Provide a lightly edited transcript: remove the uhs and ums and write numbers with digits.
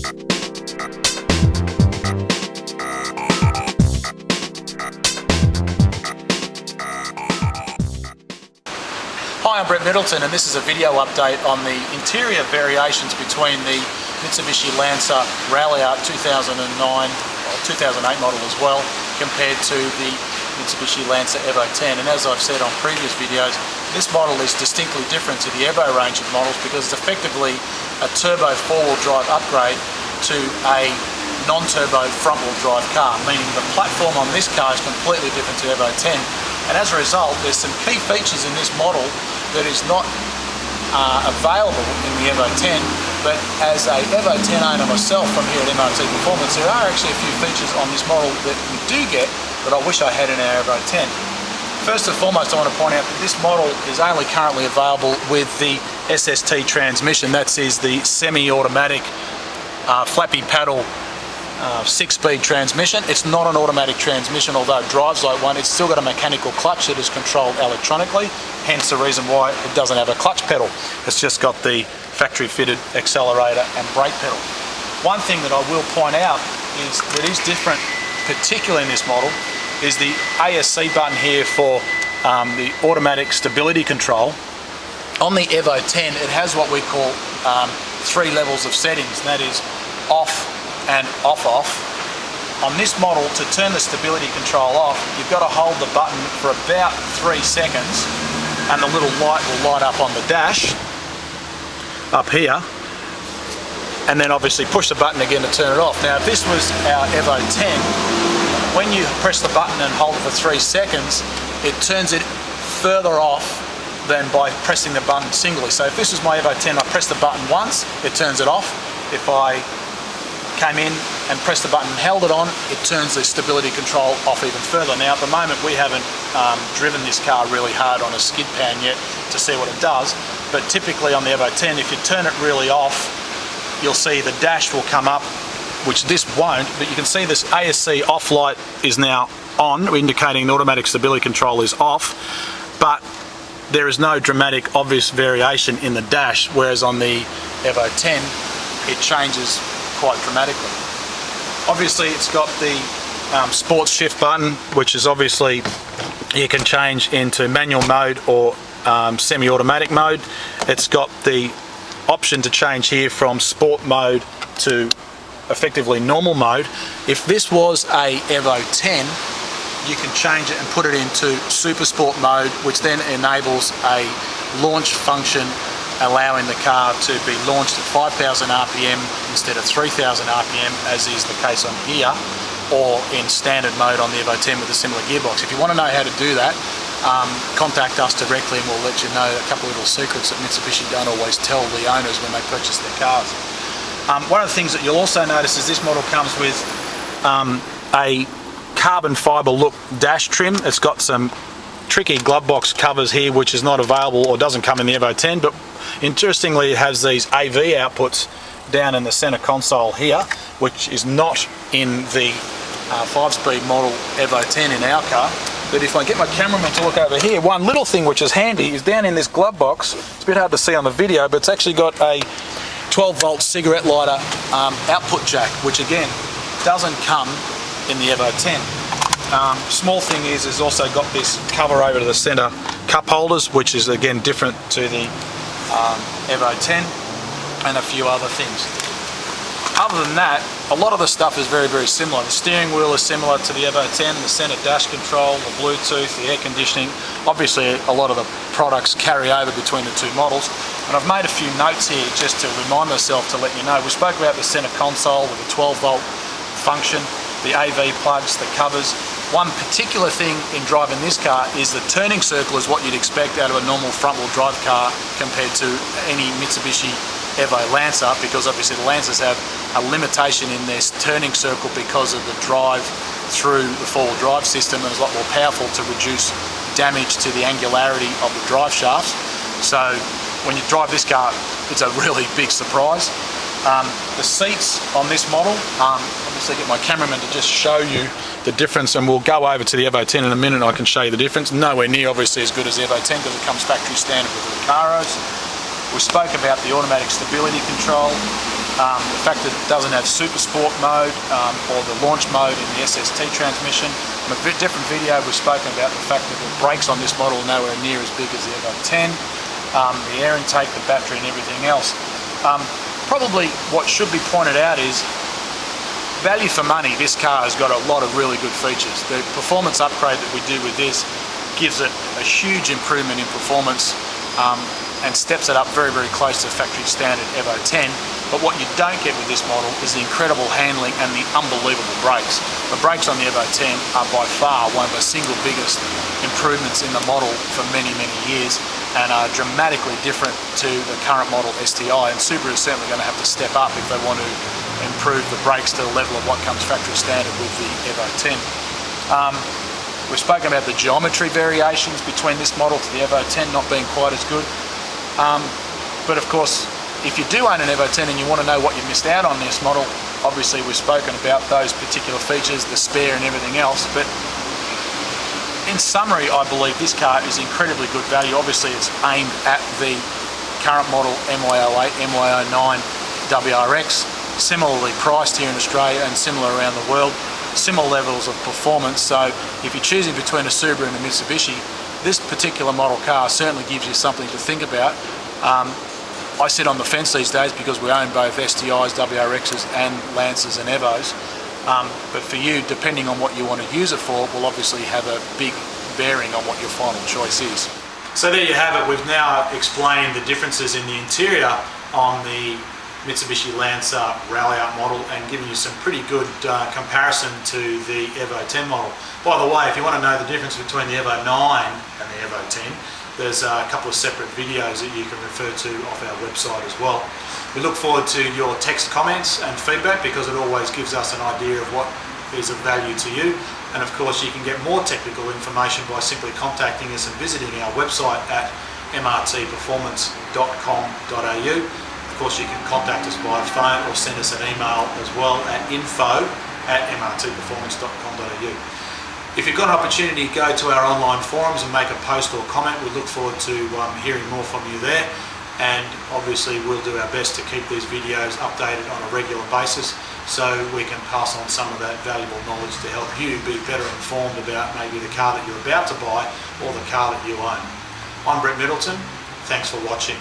Hi, I'm Brett Middleton, and this is a video update on the interior variations between the Mitsubishi Lancer Ralliart 2009 or 2008 model as well, compared to the Mitsubishi Lancer EVO 10. And as I've said on previous videos, this model is distinctly different to the EVO range of models because it's effectively a turbo four-wheel drive upgrade to a non-turbo front-wheel drive car, meaning the platform on this car is completely different to EVO 10. And as a result, there's some key features in this model that is not available in the EVO 10, but as a EVO 10 owner myself from here at MRT Performance, there are actually a few features on this model that we do get that I wish I had in our EVO 10. First and foremost, I want to point out that this model is only currently available with the SST transmission. That is the semi-automatic flappy paddle 6-speed transmission. It's not an automatic transmission, although it drives like one. It's still got a mechanical clutch that is controlled electronically, hence the reason why it doesn't have a clutch pedal. It's just got the factory fitted accelerator and brake pedal. One thing that I will point out is that is different, particularly in this model, is the ASC button here for the automatic stability control. On the EVO 10, it has what we call 3 levels of settings, and that is off and off-off. On this model, to turn the stability control off, you've got to hold the button for about 3 seconds and the little light will light up on the dash up here, and then obviously push the button again to turn it off. Now if this was our EVO 10, when you press the button and hold it for 3 seconds, it turns it further off than by pressing the button singly. So if this was my EVO 10, I press the button once, it turns it off. If I came in and pressed the button and held it on, it turns the stability control off even further. Now at the moment we haven't driven this car really hard on a skid pan yet to see what it does, but typically on the EVO 10, if you turn it really off, you'll see the dash will come up, which this won't, but you can see this ASC off light is now on, indicating the automatic stability control is off, but there is no dramatic obvious variation in the dash, whereas on the EVO 10 it changes quite dramatically. Obviously it's got the sports shift button, which is obviously you can change into manual mode or semi-automatic mode. It's got the option to change here from sport mode to effectively normal mode. If this was a EVO 10, you can change it and put it into super sport mode, which then enables a launch function, allowing the car to be launched at 5,000 RPM instead of 3,000 RPM, as is the case on here, or in standard mode on the EVO 10 with a similar gearbox. If you want to know how to do that, contact us directly and we'll let you know a couple of little secrets that Mitsubishi don't always tell the owners when they purchase their cars. One of the things that you'll also notice is this model comes with a carbon fibre look dash trim. It's got some tricky glove box covers here, which is not available or doesn't come in the EVO 10, but interestingly it has these AV outputs down in the center console here, which is not in the 5-speed model EVO 10 in our car. But if I get my cameraman to look over here, one little thing which is handy is down in this glove box. It's a bit hard to see on the video, but it's actually got a 12-volt cigarette lighter output jack, which again doesn't come in the EVO 10. Small thing is also got this cover over to the center cup holders, which is again different to the EVO 10, and a few other things. Other than that, a lot of the stuff is very, very similar. The steering wheel is similar to the EVO 10, the center dash control, the Bluetooth, the air conditioning. Obviously a lot of the products carry over between the two models, and I've made a few notes here just to remind myself to let you know. We spoke about the center console with the 12-volt function, the AV plugs, the covers. One particular thing in driving this car is the turning circle is what you'd expect out of a normal front-wheel drive car compared to any Mitsubishi EVO Lancer, because obviously the Lancers have a limitation in their turning circle because of the drive through the four-wheel drive system, and is a lot more powerful to reduce damage to the angularity of the drive shafts. So when you drive this car, it's a really big surprise. The seats on this model, obviously get my cameraman to just show you the difference, and we'll go over to the EVO 10 in a minute and I can show you the difference. Nowhere near obviously as good as the EVO 10 because it comes factory standard with the Recaros. We spoke about the automatic stability control. The fact that it doesn't have Super Sport mode or the launch mode in the SST transmission. In a different video we've spoken about the fact that the brakes on this model are nowhere near as big as the Evo 10, the air intake, the battery and everything else. Probably what should be pointed out is value for money. This car has got a lot of really good features. The performance upgrade that we do with this gives it a huge improvement in performance and steps it up very, very close to factory standard Evo 10. But what you don't get with this model is the incredible handling and the unbelievable brakes. The brakes on the Evo 10 are by far one of the single biggest improvements in the model for many, many years and are dramatically different to the current model STI, and Subaru is certainly going to have to step up if they want to improve the brakes to the level of what comes factory standard with the Evo 10. We've spoken about the geometry variations between this model to the Evo 10 not being quite as good. But of course, if you do own an Evo 10 and you want to know what you missed out on this model, obviously we've spoken about those particular features, the spare and everything else. But in summary, I believe this car is incredibly good value. Obviously it's aimed at the current model MY08, MY09 WRX, similarly priced here in Australia and similar around the world. Similar levels of performance, so if you're choosing between a Subaru and a Mitsubishi, this particular model car certainly gives you something to think about. I sit on the fence these days because we own both STIs, WRXs and Lancers and Evos, but for you, depending on what you want to use it for, will obviously have a big bearing on what your final choice is. So there you have it. We've now explained the differences in the interior on the Mitsubishi Lancer Ralliart model and giving you some pretty good comparison to the Evo 10 model. By the way, if you want to know the difference between the Evo 9 and the Evo 10, there's a couple of separate videos that you can refer to off our website as well. We look forward to your text comments and feedback because it always gives us an idea of what is of value to you. And of course you can get more technical information by simply contacting us and visiting our website at mrtperformance.com.au. Of course, you can contact us via phone or send us an email as well at info@mrtperformance.com.au. If you've got an opportunity, go to our online forums and make a post or comment. We look forward to hearing more from you there. And obviously, we'll do our best to keep these videos updated on a regular basis so we can pass on some of that valuable knowledge to help you be better informed about maybe the car that you're about to buy or the car that you own. I'm Brett Middleton. Thanks for watching.